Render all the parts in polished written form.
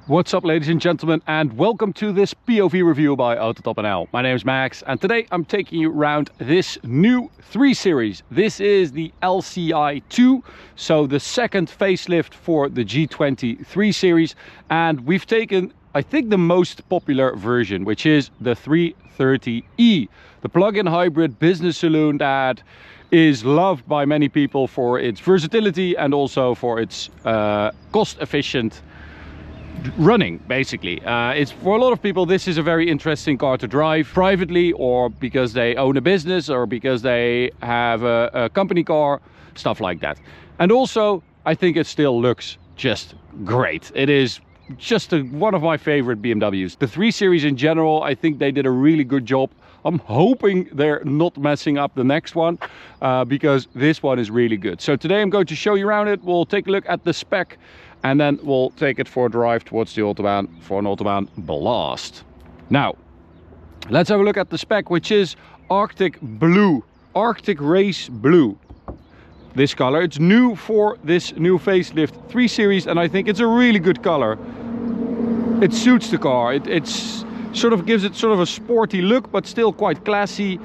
What's up, ladies and gentlemen, and welcome to this POV review by Autobahn. My name is Max, and today I'm taking you around this new 3 Series. This is the LCI 2, so the second facelift for the G20 3 Series, and we've taken, I think, the most popular version, which is the 330e, the plug-in hybrid business saloon that is loved by many people for its versatility and also for its cost-efficient running. Basically, it's for a lot of people this is a very interesting car to drive privately, or because they own a business, or because they have a company car, stuff like that. And also I think it still looks just great. It is just one of my favorite BMWs. The 3 Series in general, I think they did a really good job. I'm hoping they're not messing up the next one, because this one is really good. So today I'm going to show you around it. We'll take a look at the spec, and then we'll take it for a drive towards the Autobahn for an Autobahn blast. Now, let's have a look at the spec, which is Arctic Blue, Arctic Race Blue. This color, it's new for this new facelift 3 Series, and I think it's a really good color. It suits the car. It's sort of gives it sort of a sporty look, but still quite classy.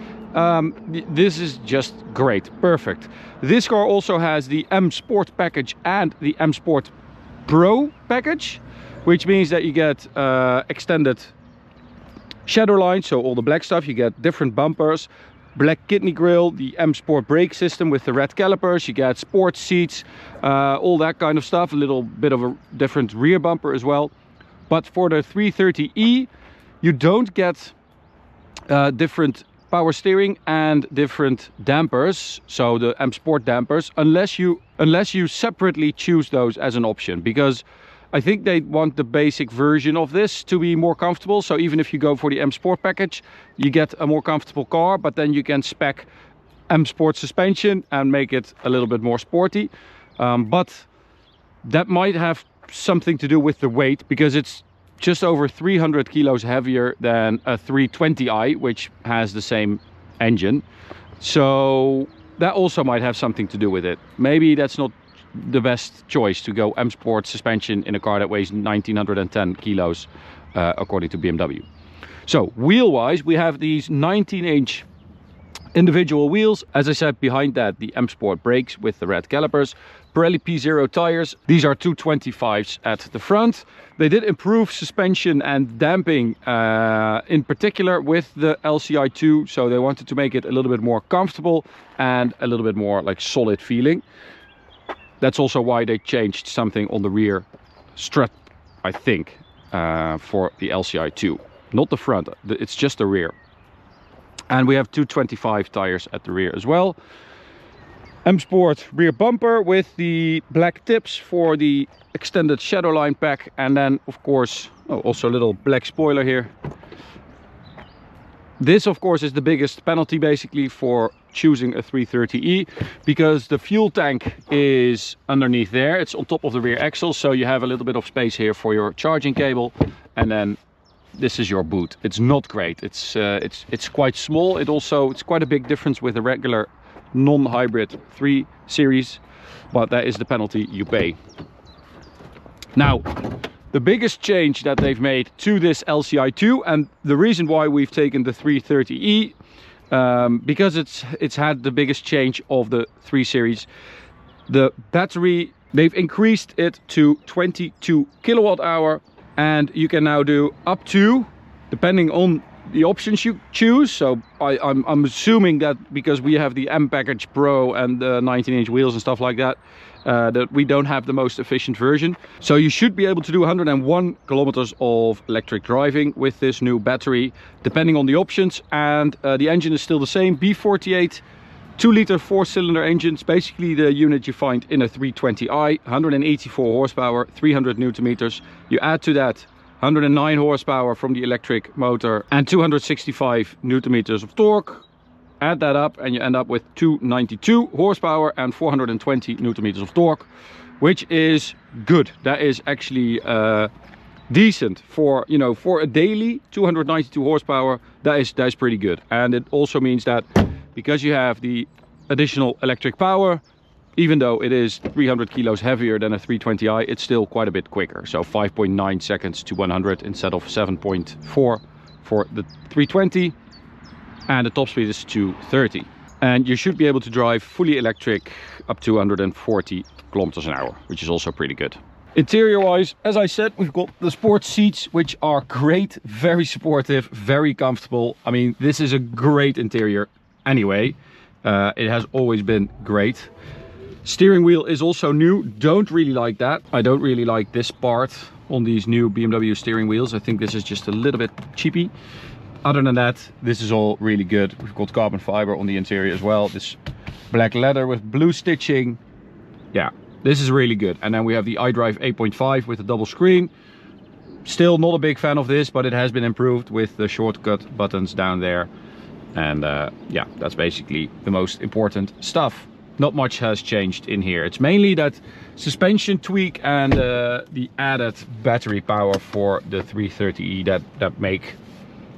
This is just great, perfect. This car also has the M Sport package and the M Sport Pro package, which means that you get extended shadow line, so all the black stuff. You get different bumpers, black kidney grille, the M Sport brake system with the red calipers, you get sports seats, all that kind of stuff. A little bit of a different rear bumper as well. But for the 330e you don't get different power steering and different dampers, so the M Sport dampers, unless you separately choose those as an option, because I think they want the basic version of this to be more comfortable. So even if you go for the M Sport package, you get a more comfortable car, but then you can spec M Sport suspension and make it a little bit more sporty. But that might have something to do with the weight, because it's just over 300 kilos heavier than a 320i, which has the same engine. So that also might have something to do with it. Maybe that's not the best choice to go M Sport suspension in a car that weighs 1910 kilos, according to BMW. So wheel wise, we have these 19-inch individual wheels. As I said, behind that the M Sport brakes with the red calipers, Pirelli P0 tires. These are 225s at the front. They did improve suspension and damping, in particular with the LCI 2, so they wanted to make it a little bit more comfortable and a little bit more like solid feeling. That's also why they changed something on the rear strut, I think, for the LCI 2. Not the front, it's just the rear. And we have 225 tires at the rear as well. M Sport rear bumper with the black tips for the extended shadow line pack, and then of course also a little black spoiler here. This of course is the biggest penalty basically for choosing a 330e, because the fuel tank is underneath there. It's on top of the rear axle, so you have a little bit of space here for your charging cable, and then this is your boot. It's not great. It's quite small. It's quite a big difference with a regular non-hybrid 3 Series, but that is the penalty you pay. Now, the biggest change that they've made to this LCI 2, and the reason why we've taken the 330e, because it's had the biggest change of the 3 Series, the battery, they've increased it to 22 kilowatt hour, and you can now do up to, depending on the options you choose. So I'm assuming that because we have the M package Pro and the 19-inch wheels and stuff like that, that we don't have the most efficient version. So you should be able to do 101 kilometers of electric driving with this new battery, depending on the options. And the engine is still the same, B48 2-liter 4-cylinder engines, basically the unit you find in a 320i, 184 horsepower, 300 newton meters. You add to that 109 horsepower from the electric motor and 265 newton meters of torque. Add that up and you end up with 292 horsepower and 420 newton meters of torque, which is good. That is actually decent for, you know, for a daily 292 horsepower. That is pretty good. And it also means that because you have the additional electric power, even though it is 300 kilos heavier than a 320i, it's still quite a bit quicker. So 5.9 seconds to 100 instead of 7.4 for the 320, and the top speed is 230. And you should be able to drive fully electric up to 140 kilometers an hour, which is also pretty good. Interior wise, as I said, we've got the sports seats, which are great, very supportive, very comfortable. I mean, this is a great interior anyway. It has always been great. Steering wheel is also new. Don't really like that. I don't really like this part on these new BMW steering wheels. I think this is just a little bit cheapy. Other than that, this is all really good. We've got carbon fiber on the interior as well. This black leather with blue stitching. Yeah, this is really good. And then we have the iDrive 8.5 with a double screen. Still not a big fan of this, but it has been improved with the shortcut buttons down there. And yeah, that's basically the most important stuff. Not much has changed in here. It's mainly that suspension tweak and the added battery power for the 330e that make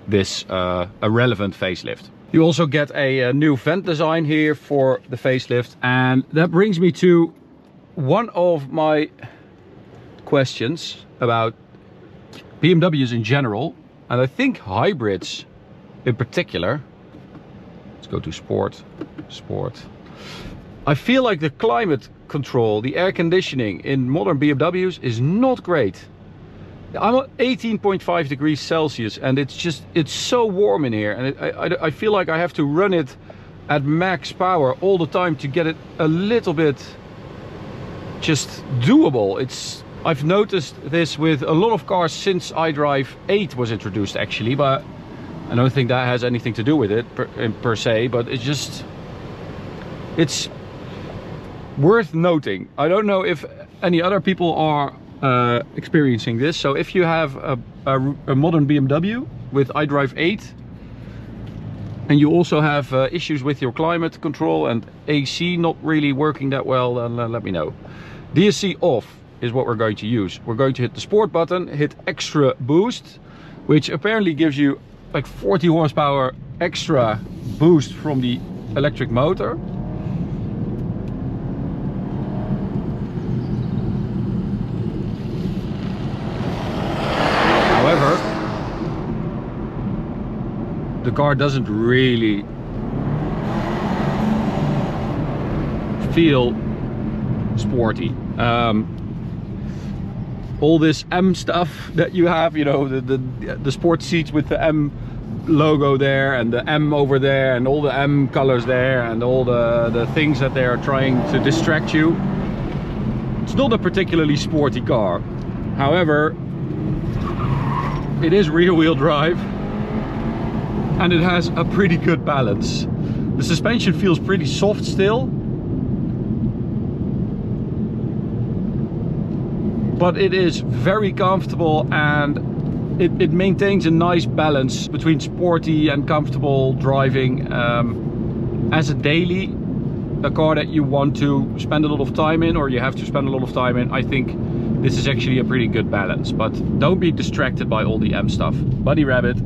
this a relevant facelift. You also get a new vent design here for the facelift, and that brings me to one of my questions about BMWs in general, and I think hybrids in particular. Let's go to sport. I feel like the climate control, the air conditioning in modern BMWs is not great. I'm at 18.5 degrees Celsius and it's so warm in here, and I feel like I have to run it at max power all the time to get it a little bit just doable. I've noticed this with a lot of cars since iDrive 8 was introduced actually, but I don't think that has anything to do with it per se, but it's worth noting. I don't know if any other people are experiencing this. So if you have a modern BMW with iDrive 8 and you also have issues with your climate control and AC not really working that well, then let me know. DSC off is what we're going to use. We're going to hit the sport button, hit extra boost, which apparently gives you like 40 horsepower extra boost from the electric motor. However, the car doesn't really feel sporty. All this M stuff that you have, you know, the sports seats with the M logo there and the M over there and all the M colors there and all the things that they are trying to distract you. It's not a particularly sporty car. However, it is rear-wheel drive and it has a pretty good balance. The suspension feels pretty soft still, but it is very comfortable and it maintains a nice balance between sporty and comfortable driving. As a daily, a car that you want to spend a lot of time in, or you have to spend a lot of time in, I think this is actually a pretty good balance. But don't be distracted by all the M stuff. Buddy rabbit.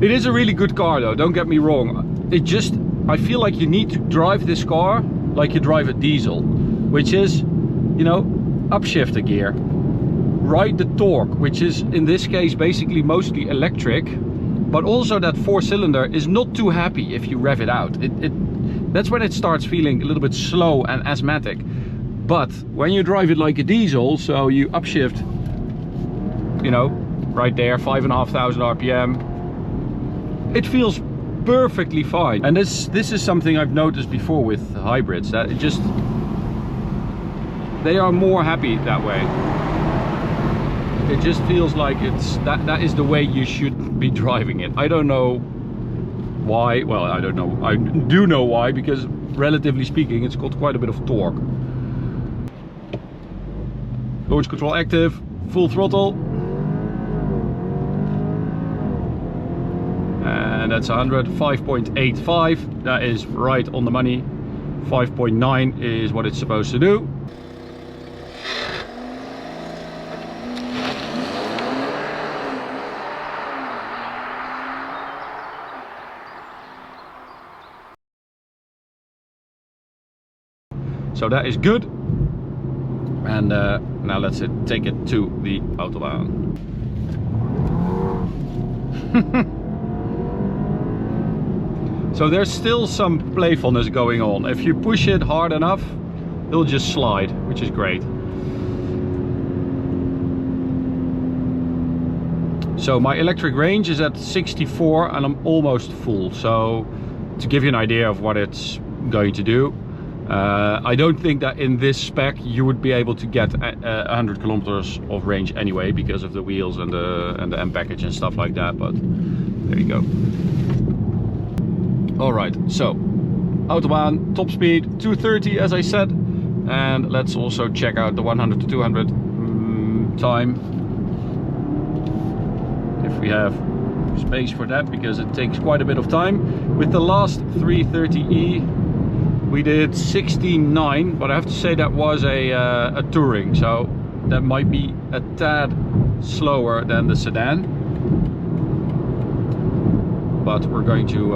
It is a really good car though, don't get me wrong. I feel like you need to drive this car like you drive a diesel, which is, you know, upshift a gear, ride the torque, which is in this case basically mostly electric, but also that 4-cylinder is not too happy if you rev it out. That's when it starts feeling a little bit slow and asthmatic. But when you drive it like a diesel, so you upshift, you know, right there, 5,500 RPM, it feels perfectly fine. And this is something I've noticed before with hybrids, that they are more happy that way. It just feels like that is the way you should be driving it. I don't know why. Well, I don't know. I do know why, because relatively speaking, it's got quite a bit of torque. Launch control active, full throttle. And that's 105.85. That is right on the money. 5.9 is what it's supposed to do. So that is good. And now let's take it to the Autobahn. So there's still some playfulness going on. If you push it hard enough, it'll just slide, which is great. So my electric range is at 64 and I'm almost full. So to give you an idea of what it's going to do, I don't think that in this spec you would be able to get 100 kilometers of range anyway, because of the wheels and the M package and stuff like that, but there you go. Alright, so Autobahn, top speed 230 as I said, and let's also check out the 100 to 200 time, if we have space for that, because it takes quite a bit of time. With the last 330e we did 69, but I have to say that was a touring, so that might be a tad slower than the sedan, but we're going to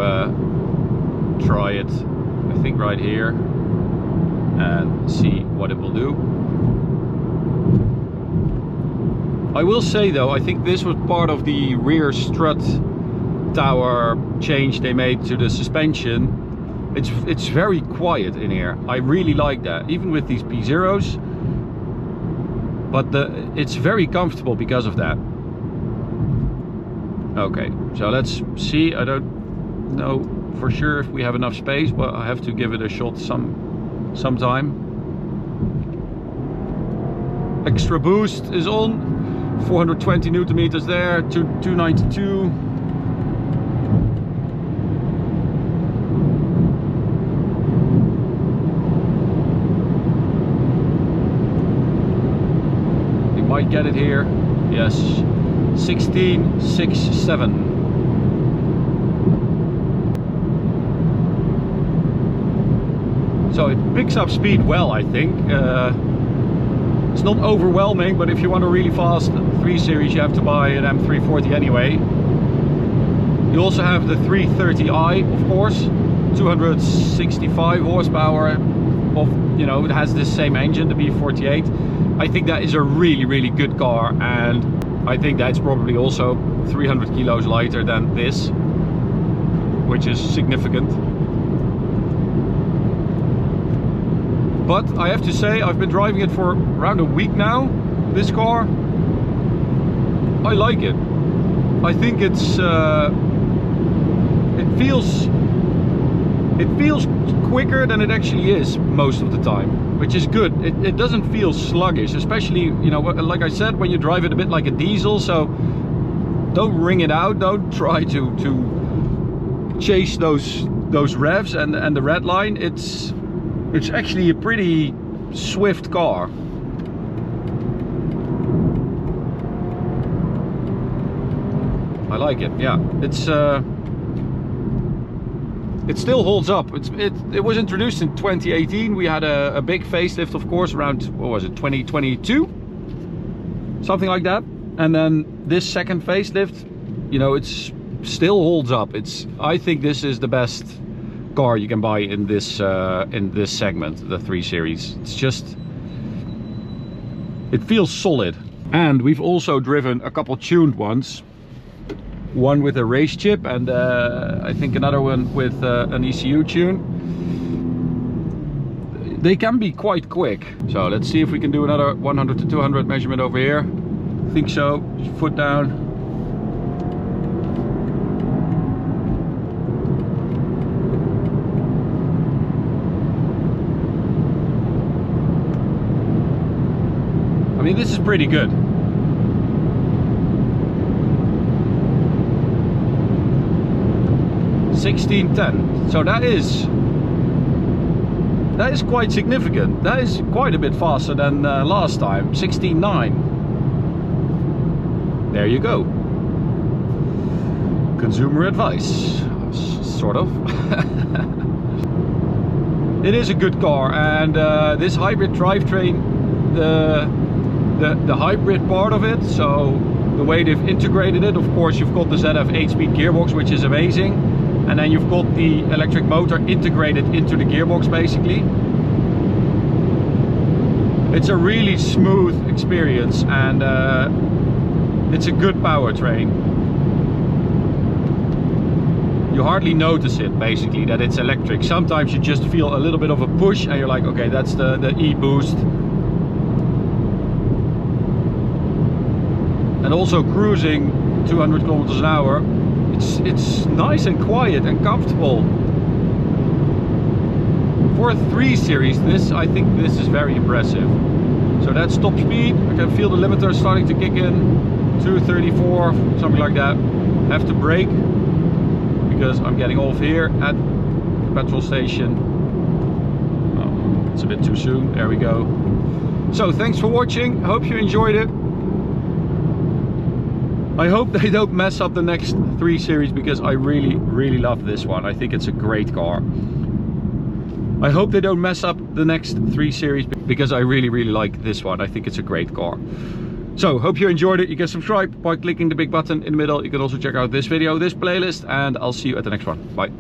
try it, I think, right here and see what it will do. I will say though, I think this was part of the rear strut tower change they made to the suspension. It's very quiet in here. I really like that, even with these P0s, but it's very comfortable because of that. Okay, so let's see. I don't know for sure if we have enough space, but I have to give it a shot sometime. Extra boost is on, 420 Newton meters there, 292. You might get it here. Yes, 16.67. So it picks up speed well, I think. It's not overwhelming, but if you want a really fast 3 Series, you have to buy an M340 anyway. You also have the 330i, of course, 265 horsepower. You know, it has this same engine, the B48. I think that is a really good car, and I think that's probably also 300 kilos lighter than this, which is significant. But I have to say, I've been driving it for around a week now, this car. I like it. I think it feels quicker than it actually is most of the time, which is good. It doesn't feel sluggish, especially, you know, like I said, when you drive it a bit like a diesel. So don't wring it out, don't try to chase those revs and the red line. It's actually a pretty swift car. I like it. Yeah, it still holds up. It was introduced in 2018. We had a big facelift, of course, around, what was it, 2022, something like that. And then this second facelift, you know, it's still holds up. I think this is the best car you can buy in this segment, the 3 Series. It's just, it feels solid. And we've also driven a couple tuned ones, one with a race chip and I think another one with an ECU tune. They can be quite quick, so let's see if we can do another 100 to 200 measurement over here. I think so. Just foot down. I mean, this is pretty good. $16.10. So that is quite significant. That is quite a bit faster than last time. 16.9. There you go. Consumer advice, sort of. It is a good car, and this hybrid drivetrain, the hybrid part of it, so the way they've integrated it, of course you've got the ZF 8-speed gearbox, which is amazing, and then you've got the electric motor integrated into the gearbox basically. It's a really smooth experience, and it's a good powertrain. You hardly notice it, basically, that it's electric. Sometimes you just feel a little bit of a push and you're like, okay, that's the e-boost. And also cruising 200 kilometers an hour, it's nice and quiet and comfortable. For a 3 Series, I think this is very impressive. So that's top speed. I can feel the limiter starting to kick in. 234, something like that. Have to brake because I'm getting off here at the petrol station. Oh, it's a bit too soon. There we go. So thanks for watching. Hope you enjoyed it. I hope they don't mess up the next 3 Series, because I really love this one. I think it's a great car. I hope they don't mess up the next 3 Series, because I really like this one. I think it's a great car. So, hope you enjoyed it. You can subscribe by clicking the big button in the middle. You can also check out this video, this playlist, and I'll see you at the next one. Bye.